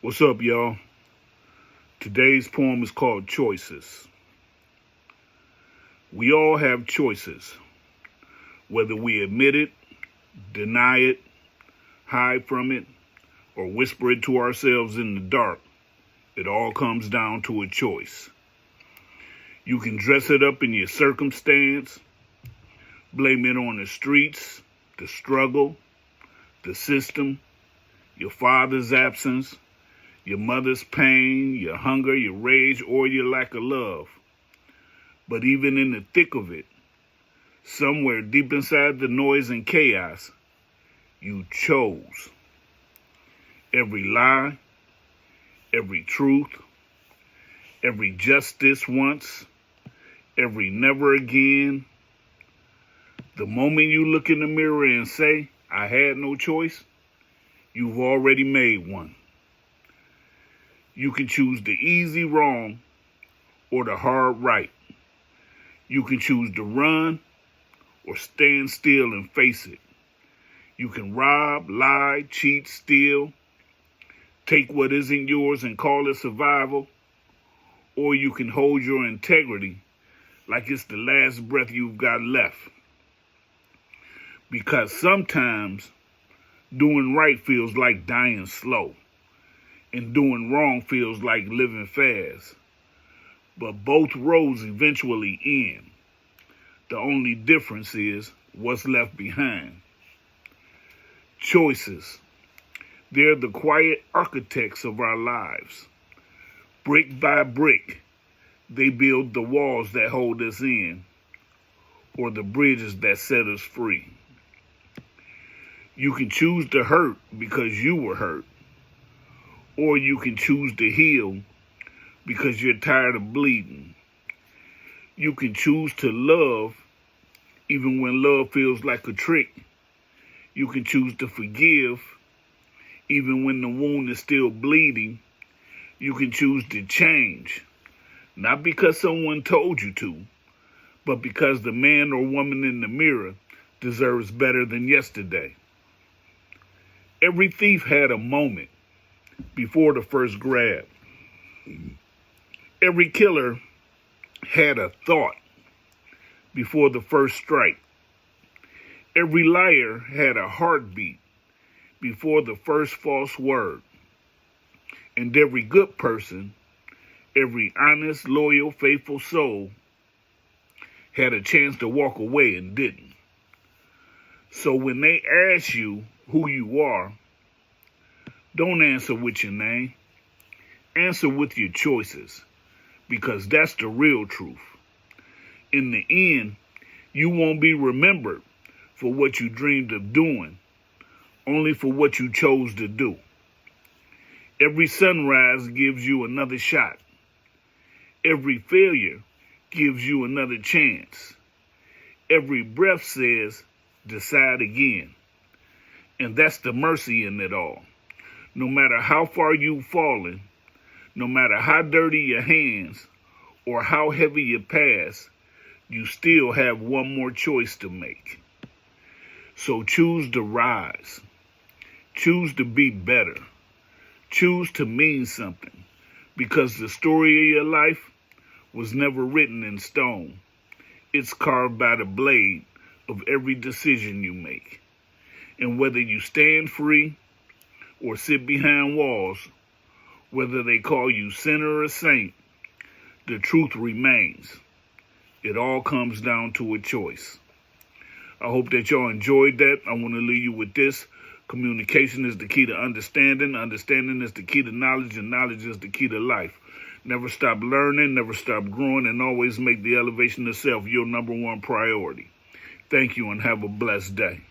What's up, y'all? Today's poem is called Choices. We all have choices. Whether we admit it, deny it, hide from it, or whisper it to ourselves in the dark, it all comes down to a choice. You can dress it up in your circumstance, blame it on the streets, the struggle, the system, your father's absence, your mother's pain, your hunger, your rage, or your lack of love. But even in the thick of it, somewhere deep inside the noise and chaos, you chose. Every lie, every truth, every justice once, every never again. The moment you look in the mirror and say, I had no choice, you've already made one. You can choose the easy wrong or the hard right. You can choose to run or stand still and face it. You can rob, lie, cheat, steal, take what isn't yours and call it survival, or you can hold your integrity like it's the last breath you've got left. Because sometimes doing right feels like dying slow, and doing wrong feels like living fast. But both roads eventually end. The only difference is what's left behind. Choices. They're the quiet architects of our lives. Brick by brick, they build the walls that hold us in, or the bridges that set us free. You can choose to hurt because you were hurt, or you can choose to heal because you're tired of bleeding. You can choose to love even when love feels like a trick. You can choose to forgive even when the wound is still bleeding. You can choose to change, not because someone told you to, but because the man or woman in the mirror deserves better than yesterday. Every thief had a moment before the first grab. Every killer had a thought before the first strike. Every liar had a heartbeat before the first false word. And every good person, every honest, loyal, faithful soul had a chance to walk away and didn't. So when they ask you who you are, don't answer with your name. Answer with your choices, because that's the real truth. In the end, you won't be remembered for what you dreamed of doing, only for what you chose to do. Every sunrise gives you another shot. Every failure gives you another chance. Every breath says, decide again. And that's the mercy in it all. No matter how far you've fallen, no matter how dirty your hands or how heavy your past, you still have one more choice to make. So choose to rise. Choose to be better. Choose to mean something, because the story of your life was never written in stone. It's carved by the blade of every decision you make. And whether you stand free or sit behind walls, whether they call you sinner or saint, the truth remains. It all comes down to a choice. I hope that y'all enjoyed that. I want to leave you with this. Communication is the key to understanding. Understanding is the key to knowledge, and knowledge is the key to life. Never stop learning, never stop growing, and always make the elevation of self your number one priority. Thank you and have a blessed day.